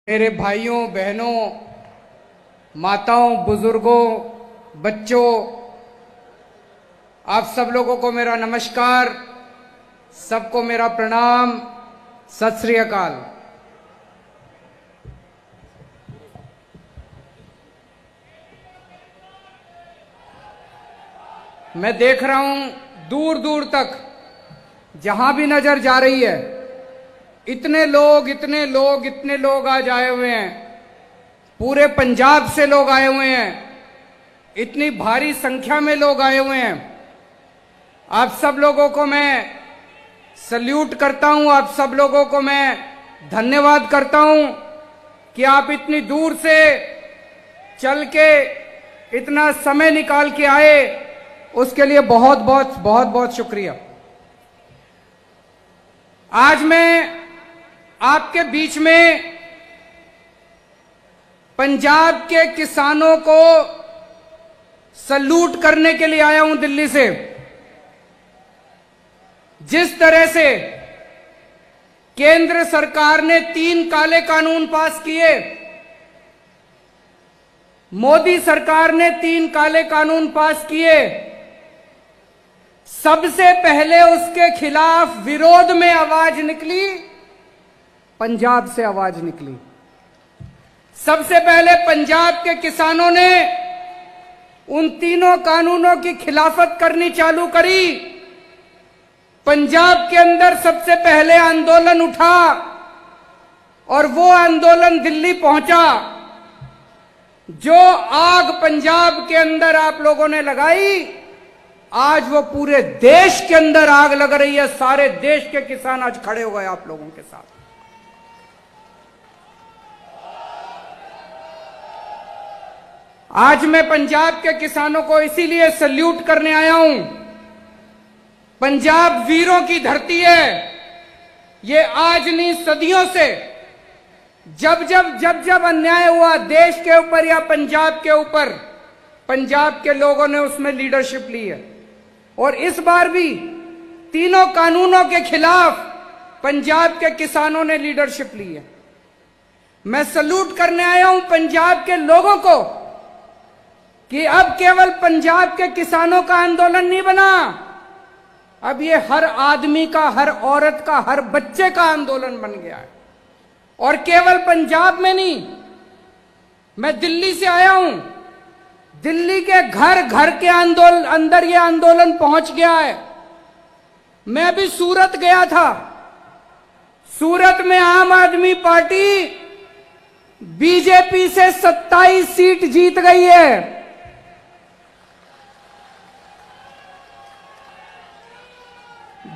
मेरे भाइयों बहनों, माताओं, बुजुर्गों, बच्चों, आप सब लोगों को मेरा नमस्कार, सबको मेरा प्रणाम, सत श्री अकाल। मैं देख रहा हूं दूर दूर तक जहां भी नजर जा रही है इतने लोग आज आए हुए हैं। पूरे पंजाब से लोग आए हुए हैं, इतनी भारी संख्या में लोग आए हुए हैं। आप सब लोगों को मैं सल्यूट करता हूं, आप सब लोगों को मैं धन्यवाद करता हूं कि आप इतनी दूर से चल के इतना समय निकाल के आए, उसके लिए बहुत बहुत शुक्रिया। आज मैं आपके बीच में पंजाब के किसानों को सल्यूट करने के लिए आया हूं दिल्ली से। जिस तरह से केंद्र सरकार ने 3 काले कानून पास किए, मोदी सरकार ने 3 काले कानून पास किए, सबसे पहले उसके खिलाफ विरोध में आवाज निकली, पंजाब से आवाज निकली। सबसे पहले पंजाब के किसानों ने उन तीनों कानूनों की खिलाफत करनी चालू करी। पंजाब के अंदर सबसे पहले आंदोलन उठा और वो आंदोलन दिल्ली पहुंचा। जो आग पंजाब के अंदर आप लोगों ने लगाई, आज वो पूरे देश के अंदर आग लग रही है। सारे देश के किसान आज खड़े हो गए आप लोगों के साथ। आज मैं पंजाब के किसानों को इसीलिए सल्यूट करने आया हूं। पंजाब वीरों की धरती है। ये आज नहीं, सदियों से जब अन्याय हुआ देश के ऊपर या पंजाब के ऊपर, पंजाब के लोगों ने उसमें लीडरशिप ली है। और इस बार भी तीनों कानूनों के खिलाफ पंजाब के किसानों ने लीडरशिप ली है। मैं सल्यूट करने आया हूं पंजाब के लोगों को कि अब केवल पंजाब के किसानों का आंदोलन नहीं बना, अब ये हर आदमी का, हर औरत का, हर बच्चे का आंदोलन बन गया है। और केवल पंजाब में नहीं, मैं दिल्ली से आया हूं, दिल्ली के घर घर के अंदर ये आंदोलन पहुंच गया है। मैं भी सूरत गया था। सूरत में आम आदमी पार्टी बीजेपी से 27 सीट जीत गई है।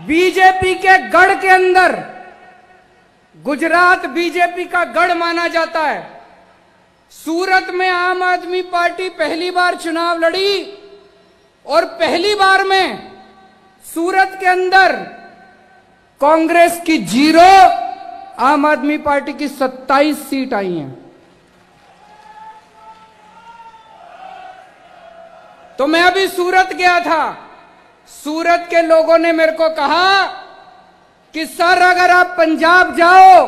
बीजेपी के गढ़ के अंदर, गुजरात बीजेपी का गढ़ माना जाता है, सूरत में आम आदमी पार्टी पहली बार चुनाव लड़ी और पहली बार में सूरत के अंदर कांग्रेस की 0, आम आदमी पार्टी की 27 सीट आई हैं। तो मैं अभी सूरत गया था। सूरत के लोगों ने मेरे को कहा कि सर अगर आप पंजाब जाओ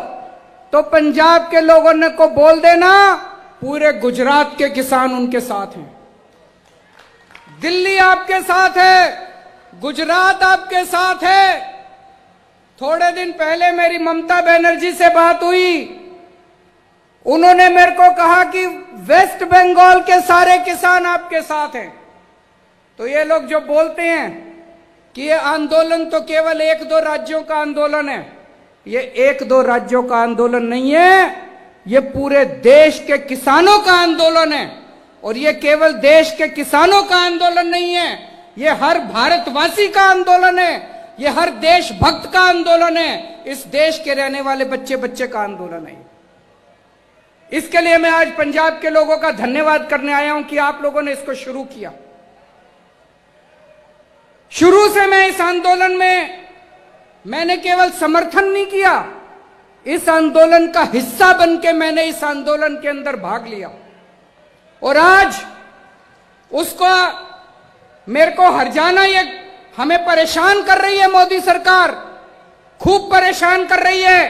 तो पंजाब के लोगों ने को बोल देना पूरे गुजरात के किसान उनके साथ हैं, दिल्ली आपके साथ है, गुजरात आपके साथ है। थोड़े दिन पहले मेरी ममता बनर्जी से बात हुई, उन्होंने मेरे को कहा कि वेस्ट बंगाल के सारे किसान आपके साथ हैं। तो ये लोग जो बोलते हैं कि ये आंदोलन तो केवल 1-2 राज्यों का आंदोलन है, ये 1-2 राज्यों का आंदोलन नहीं है, ये पूरे देश के किसानों का आंदोलन है। और ये केवल देश के किसानों का आंदोलन नहीं है, ये हर भारतवासी का आंदोलन है, ये हर देशभक्त का आंदोलन है, इस देश के रहने वाले बच्चे बच्चे का आंदोलन है। इसके लिए मैं आज पंजाब के लोगों का धन्यवाद करने आया हूं कि आप लोगों ने इसको शुरू किया। शुरू से मैं इस आंदोलन में मैंने केवल समर्थन नहीं किया, इस आंदोलन का हिस्सा बनके मैंने इस आंदोलन के अंदर भाग लिया। और आज उसको मेरे को हर्जाना, ये हमें परेशान कर रही है मोदी सरकार, खूब परेशान कर रही है।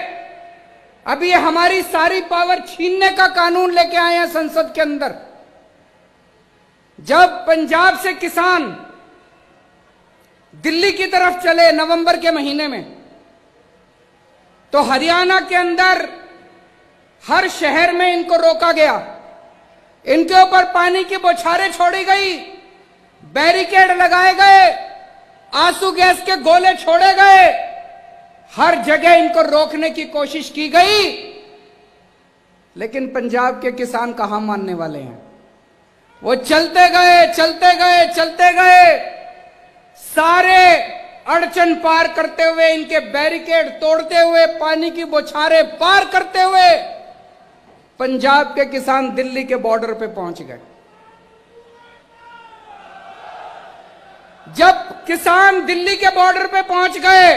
अब ये हमारी सारी पावर छीनने का कानून लेके आए हैं संसद के अंदर। जब पंजाब से किसान दिल्ली की तरफ चले नवंबर के महीने में, तो हरियाणा के अंदर हर शहर में इनको रोका गया, इनके ऊपर पानी की बौछारें छोड़ी गई, बैरिकेड लगाए गए, आंसू गैस के गोले छोड़े गए, हर जगह इनको रोकने की कोशिश की गई। लेकिन पंजाब के किसान कहां मानने वाले हैं? वो चलते गए चलते गए चलते गए, सारे अड़चन पार करते हुए, इनके बैरिकेड तोड़ते हुए, पानी की बौछारें पार करते हुए पंजाब के किसान दिल्ली के बॉर्डर पे पहुंच गए। जब किसान दिल्ली के बॉर्डर पे पहुंच गए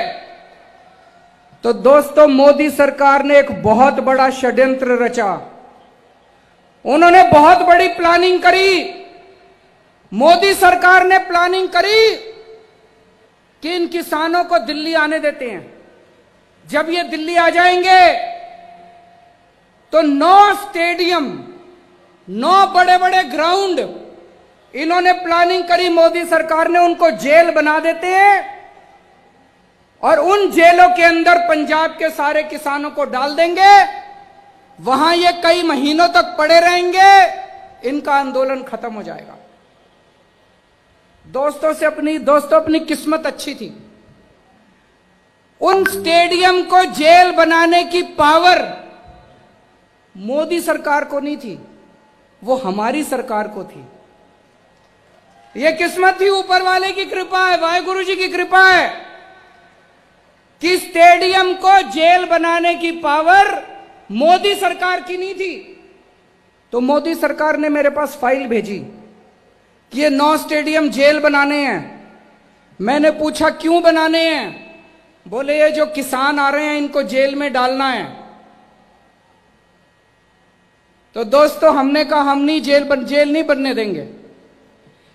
तो दोस्तों मोदी सरकार ने एक बहुत बड़ा षड्यंत्र रचा। उन्होंने बहुत बड़ी प्लानिंग करी। मोदी सरकार ने प्लानिंग करी कि इन किसानों को दिल्ली आने देते हैं। जब ये दिल्ली आ जाएंगे तो 9 स्टेडियम, 9 बड़े बड़े ग्राउंड इन्होंने प्लानिंग करी, मोदी सरकार ने उनको जेल बना देते हैं और उन जेलों के अंदर पंजाब के सारे किसानों को डाल देंगे। वहां ये कई महीनों तक पड़े रहेंगे, इनका आंदोलन खत्म हो जाएगा। दोस्तों अपनी किस्मत अच्छी थी। उन स्टेडियम को जेल बनाने की पावर मोदी सरकार को नहीं थी, वो हमारी सरकार को थी। ये किस्मत थी, ऊपर वाले की कृपा है, वाहेगुरु जी की कृपा है कि स्टेडियम को जेल बनाने की पावर मोदी सरकार की नहीं थी। तो मोदी सरकार ने मेरे पास फाइल भेजी कि ये 9 स्टेडियम जेल बनाने हैं। मैंने पूछा क्यों बनाने हैं? बोले ये जो किसान आ रहे हैं इनको जेल में डालना है। तो दोस्तों हमने कहा हम नहीं जेल नहीं बनने देंगे।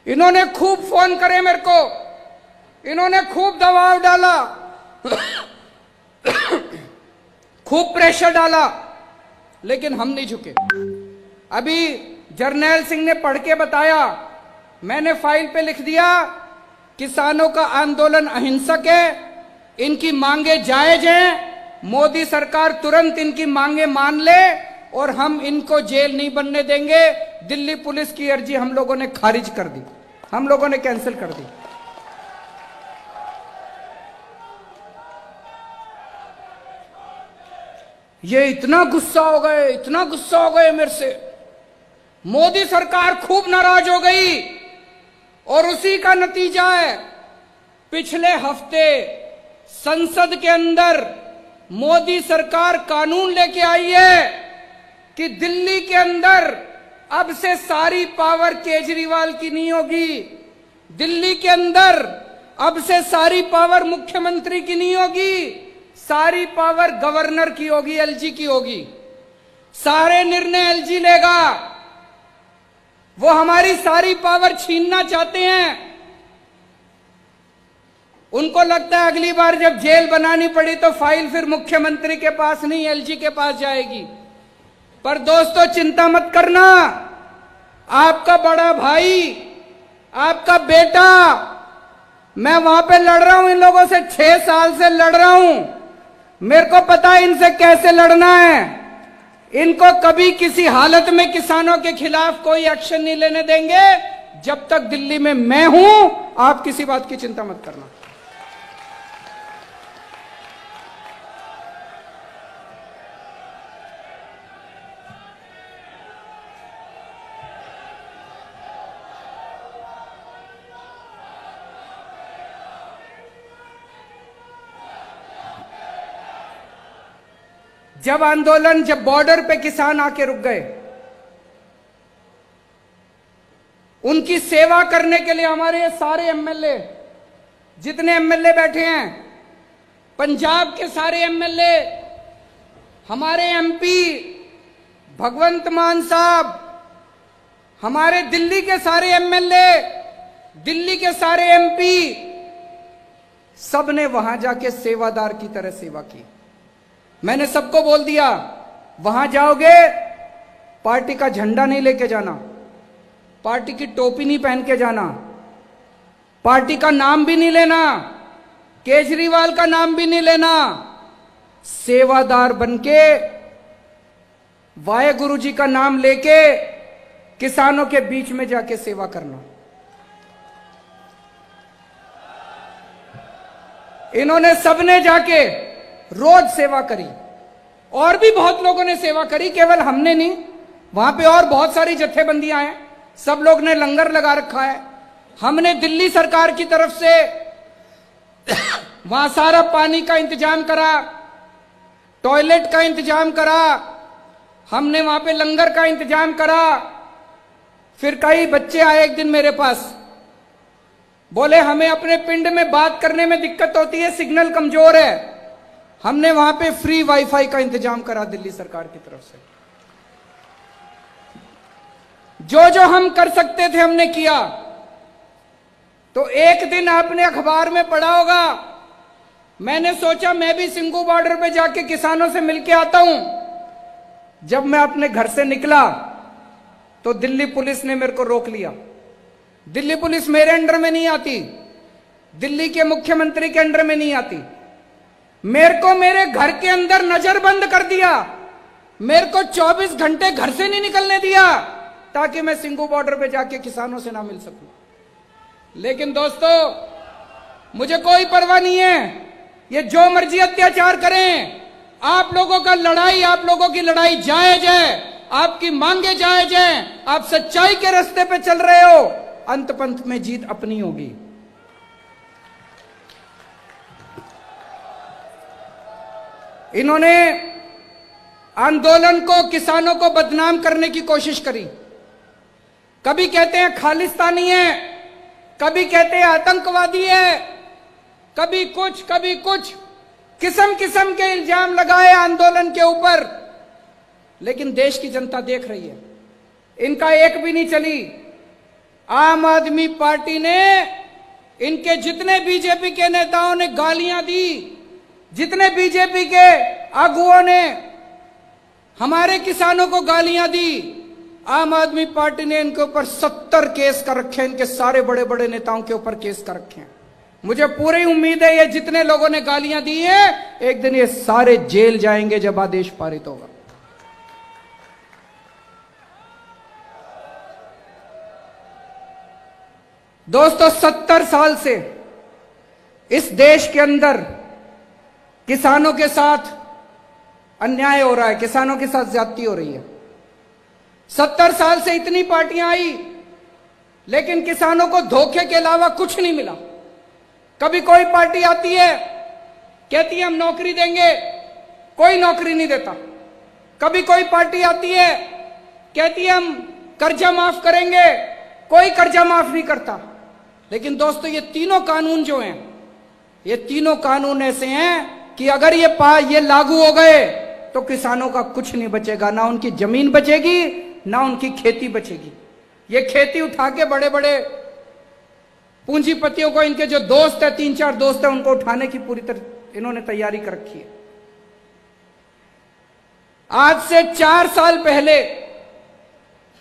इन्होंने खूब फोन करे मेरे को, इन्होंने खूब दबाव डाला, खूब प्रेशर डाला, लेकिन हम नहीं झुके। अभी जर्नैल सिंह ने पढ़ के बताया, मैंने फाइल पे लिख दिया किसानों का आंदोलन अहिंसक है, इनकी मांगे जायज हैं, मोदी सरकार तुरंत इनकी मांगे मान ले और हम इनको जेल नहीं बनने देंगे। दिल्ली पुलिस की अर्जी हम लोगों ने खारिज कर दी, हम लोगों ने कैंसिल कर दी। ये इतना गुस्सा हो गए, इतना गुस्सा हो गए मेरे से, मोदी सरकार खूब नाराज हो गई और उसी का नतीजा है पिछले हफ्ते संसद के अंदर मोदी सरकार कानून लेके आई है कि दिल्ली के अंदर अब से सारी पावर केजरीवाल की नहीं होगी। दिल्ली के अंदर अब से सारी पावर मुख्यमंत्री की नहीं होगी, सारी पावर गवर्नर की होगी, एलजी की होगी। सारे निर्णय एलजी लेगा। वो हमारी सारी पावर छीनना चाहते हैं। उनको लगता है अगली बार जब जेल बनानी पड़ी तो फाइल फिर मुख्यमंत्री के पास नहीं एलजी के पास जाएगी। पर दोस्तों चिंता मत करना, आपका बड़ा भाई, आपका बेटा, मैं वहां पे लड़ रहा हूं इन लोगों से, 6 साल से लड़ रहा हूं। मेरे को पता है इनसे कैसे लड़ना है। इनको कभी किसी हालत में किसानों के खिलाफ कोई एक्शन नहीं लेने देंगे। जब तक दिल्ली में मैं हूं, आप किसी बात की चिंता मत करना। जब बॉर्डर पे किसान आके रुक गए, उनकी सेवा करने के लिए हमारे सारे एमएलए, जितने एमएलए बैठे हैं, पंजाब के सारे एमएलए, हमारे एमपी भगवंत मान साहब, हमारे दिल्ली के सारे एमएलए, दिल्ली के सारे एमपी, सबने वहां जाके सेवादार की तरह सेवा की। मैंने सबको बोल दिया, वहां जाओगे पार्टी का झंडा नहीं लेके जाना, पार्टी की टोपी नहीं पहन के जाना, पार्टी का नाम भी नहीं लेना, केजरीवाल का नाम भी नहीं लेना, सेवादार बनके वाहेगुरु जी का नाम लेके किसानों के बीच में जाके सेवा करना। इन्होंने सबने जाके रोज सेवा करी, और भी बहुत लोगों ने सेवा करी, केवल हमने नहीं। वहां पे और बहुत सारी जत्थेबंदियां हैं, सब लोग ने लंगर लगा रखा है। हमने दिल्ली सरकार की तरफ से वहां सारा पानी का इंतजाम करा, टॉयलेट का इंतजाम करा, हमने वहां पे लंगर का इंतजाम करा। फिर कई बच्चे आए एक दिन मेरे पास, बोले हमें अपने पिंड में बात करने में दिक्कत होती है, सिग्नल कमजोर है। हमने वहां पे फ्री वाईफाई का इंतजाम करा दिल्ली सरकार की तरफ से। जो जो हम कर सकते थे हमने किया। तो एक दिन आपने अखबार में पढ़ा होगा, मैंने सोचा मैं भी सिंघू बॉर्डर पे जाके किसानों से मिलके आता हूं। जब मैं अपने घर से निकला तो दिल्ली पुलिस ने मेरे को रोक लिया। दिल्ली पुलिस मेरे अंडर में नहीं आती, दिल्ली के मुख्यमंत्री के अंडर में नहीं आती। मेरे को मेरे घर के अंदर नजरबंद कर दिया, मेरे को 24 घंटे घर से नहीं निकलने दिया, ताकि मैं सिंघू बॉर्डर पे जाके किसानों से ना मिल सकूं। लेकिन दोस्तों, मुझे कोई परवाह नहीं है, ये जो मर्जी अत्याचार करें, आप लोगों का लड़ाई, आप लोगों की लड़ाई जायज है, आपकी मांगे जायज हैं, आप सच्चाई के रास्ते पे चल रहे हो, अंत पंत में जीत अपनी होगी। इन्होंने आंदोलन को, किसानों को बदनाम करने की कोशिश करी। कभी कहते हैं खालिस्तानी है, कभी कहते हैं आतंकवादी है, कभी कुछ कभी कुछ, किस्म किस्म के इल्जाम लगाए आंदोलन के ऊपर। लेकिन देश की जनता देख रही है, इनका एक भी नहीं चली। आम आदमी पार्टी ने, इनके जितने बीजेपी के नेताओं ने गालियां दी, जितने बीजेपी के आगुओं ने हमारे किसानों को गालियां दी, आम आदमी पार्टी ने इनके ऊपर 70 केस कर रखे हैं, इनके सारे बड़े बड़े नेताओं के ऊपर केस कर रखे हैं। मुझे पूरी उम्मीद है ये जितने लोगों ने गालियां दी हैं, एक दिन ये सारे जेल जाएंगे जब आदेश पारित होगा। दोस्तों, 70 साल से इस देश के अंदर किसानों के साथ अन्याय हो रहा है, किसानों के साथ ज्यादती हो रही है। 70 साल से इतनी पार्टियां आई, लेकिन किसानों को धोखे के अलावा कुछ नहीं मिला। कभी कोई पार्टी आती है, कहती है हम नौकरी देंगे, कोई नौकरी नहीं देता। कभी कोई पार्टी आती है, कहती है हम कर्जा माफ करेंगे, कोई कर्जा माफ नहीं करता। लेकिन दोस्तों, ये तीनों कानून जो हैं, ये तीनों कानून ऐसे हैं कि अगर ये लागू हो गए तो किसानों का कुछ नहीं बचेगा, ना उनकी जमीन बचेगी, ना उनकी खेती बचेगी। ये खेती उठा के बड़े बड़े पूंजीपतियों को, इनके जो दोस्त है, 3-4 दोस्त है, उनको उठाने की पूरी तरह इन्होंने तैयारी कर रखी है। आज से 4 साल पहले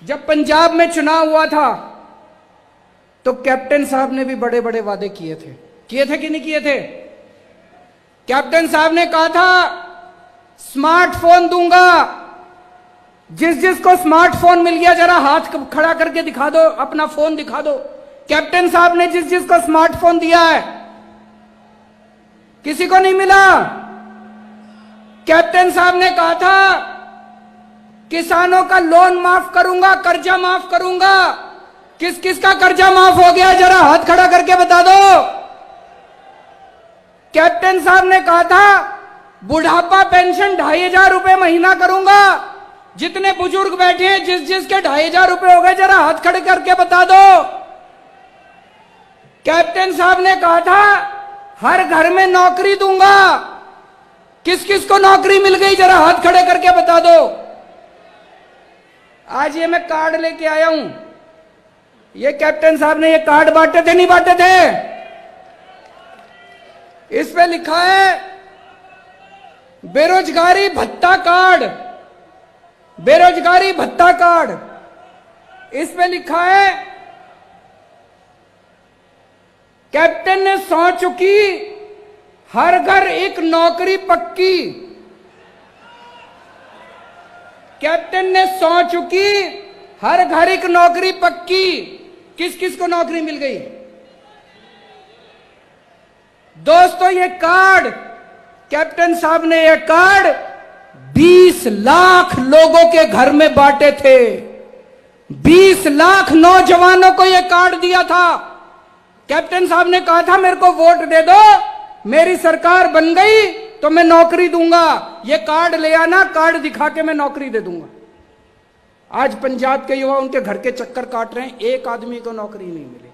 जब पंजाब में चुनाव हुआ था, तो कैप्टन साहब ने भी बड़े बड़े वादे किए थे कि नहीं किए थे? कैप्टन साहब ने कहा था स्मार्टफोन दूंगा, जिस जिसको स्मार्टफोन मिल गया जरा हाथ खड़ा करके दिखा दो, अपना फोन दिखा दो। कैप्टन साहब ने जिस जिसको स्मार्टफोन दिया है, किसी को नहीं मिला। कैप्टन साहब ने कहा था किसानों का लोन माफ करूंगा, कर्जा माफ करूंगा। किस किस का कर्जा माफ हो गया, जरा हाथ खड़ा करके बता दो। कैप्टन साहब ने कहा था बुढ़ापा पेंशन 2500 रुपए महीना करूंगा। जितने बुजुर्ग बैठे हैं, जिस जिसके 2500 रुपए हो गए, जरा हाथ खड़े करके बता दो। कैप्टन साहब ने कहा था हर घर में नौकरी दूंगा। किस किस को नौकरी मिल गई, जरा हाथ खड़े करके बता दो। आज ये मैं कार्ड लेके आया हूं, ये कैप्टन साहब ने ये कार्ड बांटे थे, नहीं बांटे थे? इस पे लिखा है बेरोजगारी भत्ता कार्ड, बेरोजगारी भत्ता कार्ड, इस पे लिखा है कैप्टन ने सौं चुकी, हर घर एक नौकरी पक्की। कैप्टन ने सौं चुकी, हर घर एक नौकरी पक्की। किस किस को नौकरी मिल गई दोस्तों? ये कार्ड, कैप्टन साहब ने ये कार्ड 20 लाख लोगों के घर में बांटे थे। 20 लाख नौजवानों को यह कार्ड दिया था। कैप्टन साहब ने कहा था मेरे को वोट दे दो, मेरी सरकार बन गई तो मैं नौकरी दूंगा। ये कार्ड ले आना, कार्ड दिखा के मैं नौकरी दे दूंगा। आज पंजाब के युवा उनके घर के चक्कर काट रहे हैं, एक आदमी को नौकरी नहीं मिली।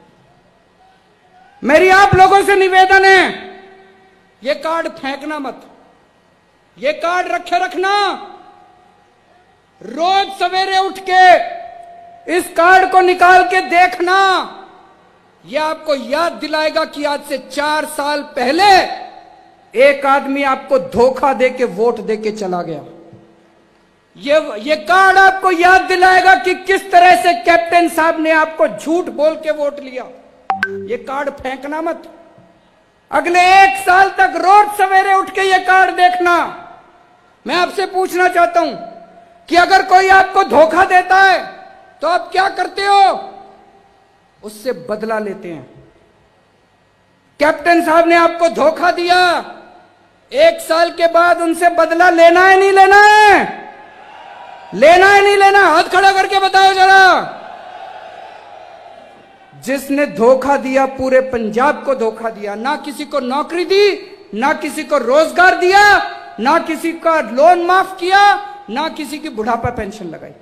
मेरी आप लोगों से निवेदन है, ये कार्ड फेंकना मत, ये कार्ड रखे रखना। रोज सवेरे उठ के इस कार्ड को निकाल के देखना, यह आपको याद दिलाएगा कि आज से 4 साल पहले एक आदमी आपको धोखा देके वोट देके चला गया। ये कार्ड आपको याद दिलाएगा कि किस तरह से कैप्टन साहब ने आपको झूठ बोल के वोट लिया। ये कार्ड फेंकना मत। अगले 1 साल तक रोज सवेरे उठ के ये कार्ड देखना। मैं आपसे पूछना चाहता हूं कि अगर कोई आपको धोखा देता है तो आप क्या करते हो? उससे बदला लेते हैं। कैप्टन साहब ने आपको धोखा दिया, 1 साल के बाद उनसे बदला लेना है नहीं लेना है? लेना है नहीं लेना? हाथ खड़ा करके बताओ जरा। जिसने धोखा दिया, पूरे पंजाब को धोखा दिया, ना किसी को नौकरी दी, ना किसी को रोजगार दिया, ना किसी का लोन माफ किया, ना किसी की बुढ़ापा पेंशन लगाई।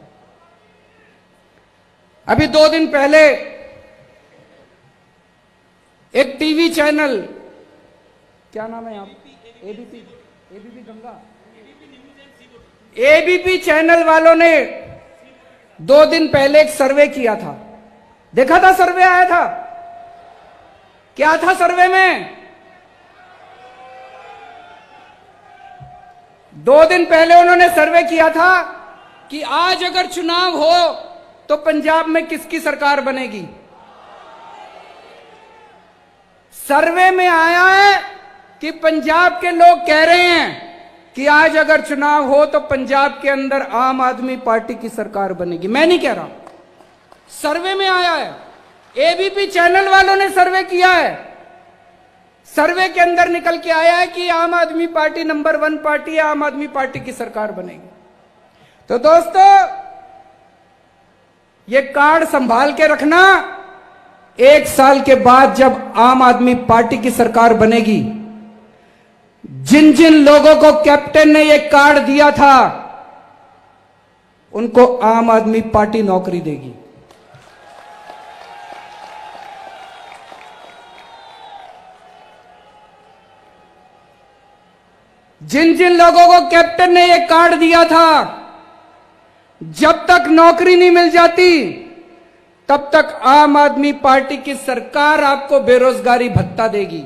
अभी 2 दिन पहले एक टीवी चैनल, क्या नाम है आप? एबीपी गंगा, एबीपी चैनल वालों ने 2 दिन पहले एक सर्वे किया था। देखा था? सर्वे आया था। क्या था सर्वे में? 2 दिन पहले उन्होंने सर्वे किया था कि आज अगर चुनाव हो तो पंजाब में किसकी सरकार बनेगी। सर्वे में आया है कि पंजाब के लोग कह रहे हैं कि आज अगर चुनाव हो तो पंजाब के अंदर आम आदमी पार्टी की सरकार बनेगी। मैं नहीं कह रहा, सर्वे में आया है। एबीपी चैनल वालों ने सर्वे किया है। सर्वे के अंदर निकल के आया है कि आम आदमी पार्टी नंबर 1 पार्टी है, आम आदमी पार्टी की सरकार बनेगी। तो दोस्तों, ये कार्ड संभाल के रखना। 1 साल के बाद जब आम आदमी पार्टी की सरकार बनेगी, जिन जिन लोगों को कैप्टन ने यह कार्ड दिया था उनको आम आदमी पार्टी नौकरी देगी। जिन जिन लोगों को कैप्टन ने यह कार्ड दिया था, जब तक नौकरी नहीं मिल जाती तब तक आम आदमी पार्टी की सरकार आपको बेरोजगारी भत्ता देगी।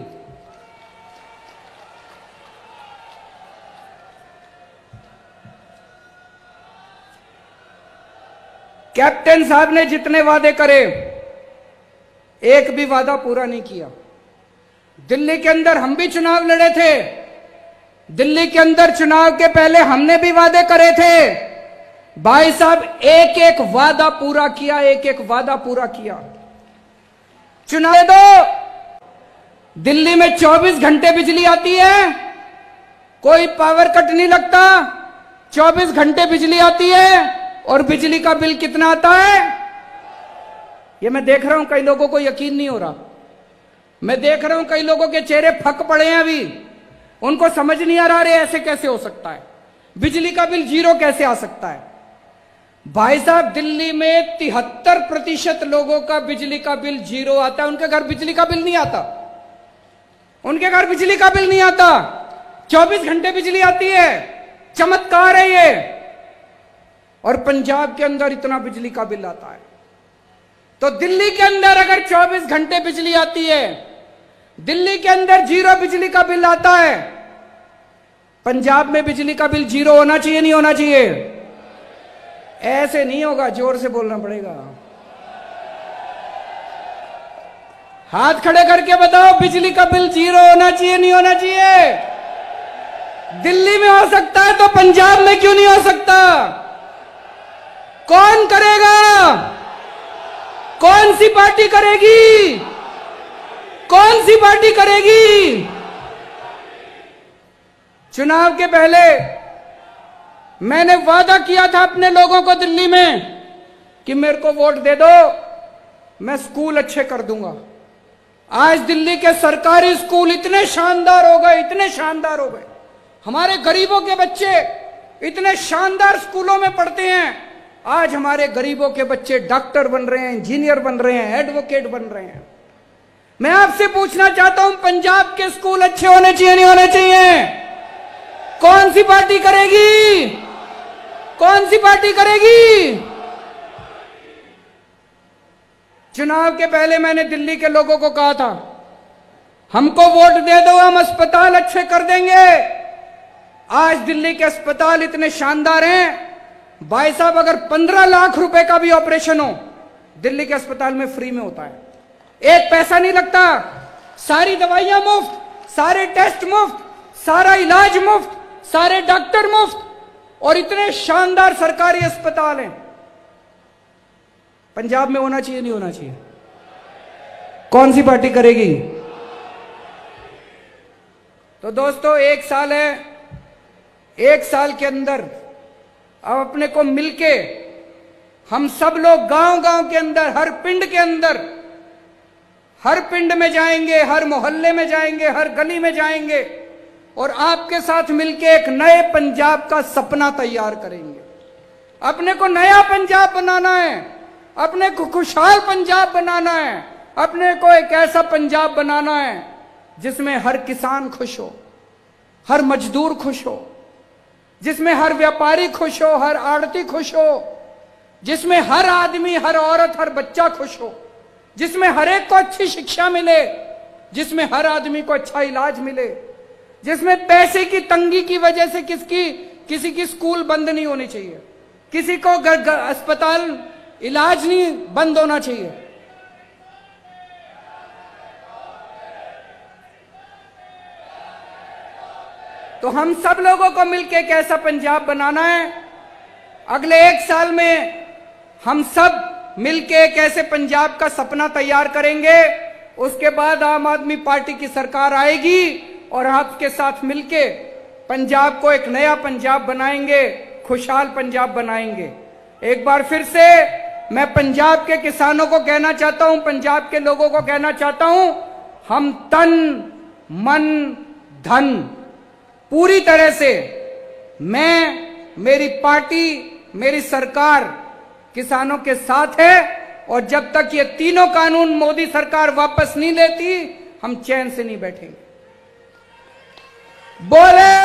कैप्टन साहब ने जितने वादे करे, एक भी वादा पूरा नहीं किया। दिल्ली के अंदर हम भी चुनाव लड़े थे। दिल्ली के अंदर चुनाव के पहले हमने भी वादे करे थे। भाई साहब, एक एक वादा पूरा किया, एक एक वादा पूरा किया। चुनाव दो, दिल्ली में 24 घंटे बिजली आती है, कोई पावर कट नहीं लगता। 24 घंटे बिजली आती है और बिजली का बिल कितना आता है? ये मैं देख रहा हूं कई लोगों को यकीन नहीं हो रहा। मैं देख रहा हूं कई लोगों के चेहरे फक पड़े हैं अभी, उनको समझ नहीं आ रहा रे ऐसे कैसे हो सकता है, बिजली का बिल 0 कैसे आ सकता है। भाई साहब, दिल्ली में 73% लोगों का बिजली का बिल 0 आता है। उनके घर बिजली का बिल नहीं आता, उनके घर बिजली का बिल नहीं आता। 24 घंटे बिजली आती है, चमत्कार है ये। और पंजाब के अंदर इतना बिजली का बिल आता है। तो दिल्ली के अंदर अगर 24 घंटे बिजली आती है, दिल्ली के अंदर 0 बिजली का बिल आता है, पंजाब में बिजली का बिल 0 होना चाहिए, नहीं होना चाहिए? ऐसे नहीं होगा, जोर से बोलना पड़ेगा। हाथ खड़े करके बताओ, बिजली का बिल 0 होना चाहिए, नहीं होना चाहिए? दिल्ली में हो सकता है तो पंजाब में क्यों नहीं हो सकता? कौन करेगा? कौन सी पार्टी करेगी? कौन सी पार्टी करेगी? चुनाव के पहले मैंने वादा किया था अपने लोगों को दिल्ली में कि मेरे को वोट दे दो, मैं स्कूल अच्छे कर दूंगा। आज दिल्ली के सरकारी स्कूल इतने शानदार हो गए, इतने शानदार हो गए। हमारे गरीबों के बच्चे इतने शानदार स्कूलों में पढ़ते हैं। आज हमारे गरीबों के बच्चे डॉक्टर बन रहे हैं, इंजीनियर बन रहे हैं, एडवोकेट बन रहे हैं। मैं आपसे पूछना चाहता हूं, पंजाब के स्कूल अच्छे होने चाहिए, नहीं होने चाहिए? कौन सी पार्टी करेगी? कौन सी पार्टी करेगी? चुनाव के पहले मैंने दिल्ली के लोगों को कहा था, हमको वोट दे दो, हम अस्पताल अच्छे कर देंगे। आज दिल्ली के अस्पताल इतने शानदार हैं, भाई साहब, अगर 15 लाख रुपए का भी ऑपरेशन हो दिल्ली के अस्पताल में फ्री में होता है, एक पैसा नहीं लगता, सारी दवाइयां मुफ्त, सारे टेस्ट मुफ्त, सारा इलाज मुफ्त, सारे डॉक्टर मुफ्त, और इतने शानदार सरकारी अस्पताल हैं। पंजाब में होना चाहिए, नहीं होना चाहिए? कौन सी पार्टी करेगी? तो दोस्तों, 1 साल है, 1 साल के अंदर अब अपने को मिलके हम सब लोग गांव-गांव के अंदर, हर पिंड के अंदर, हर पिंड में जाएंगे, हर मोहल्ले में जाएंगे, हर गली में जाएंगे और आपके साथ मिलके एक नए पंजाब का सपना तैयार करेंगे। अपने को नया पंजाब बनाना है, अपने को खुशहाल पंजाब बनाना है, अपने को एक ऐसा पंजाब बनाना है जिसमें हर किसान खुश हो, हर मजदूर खुश हो, जिसमें हर व्यापारी खुश हो, हर आड़ती खुश हो, जिसमें हर आदमी, हर औरत, हर बच्चा खुश हो, जिसमें हर एक को अच्छी शिक्षा मिले, जिसमें हर आदमी को अच्छा इलाज मिले, जिसमें पैसे की तंगी की वजह से किसी की स्कूल बंद नहीं होनी चाहिए, किसी को अस्पताल इलाज नहीं बंद होना चाहिए। तो हम सब लोगों को मिलकर एक ऐसा पंजाब बनाना है। अगले 1 साल में हम सब मिलकर एक ऐसे पंजाब का सपना तैयार करेंगे। उसके बाद आम आदमी पार्टी की सरकार आएगी और आपके साथ मिलके पंजाब को एक नया पंजाब बनाएंगे, खुशहाल पंजाब बनाएंगे। एक बार फिर से मैं पंजाब के किसानों को कहना चाहता हूं, पंजाब के लोगों को कहना चाहता हूं, हम तन मन धन पूरी तरह से, मैं, मेरी पार्टी, मेरी सरकार किसानों के साथ है। और जब तक ये तीनों कानून मोदी सरकार वापस नहीं लेती, हम चैन से नहीं बैठेंगे। बोले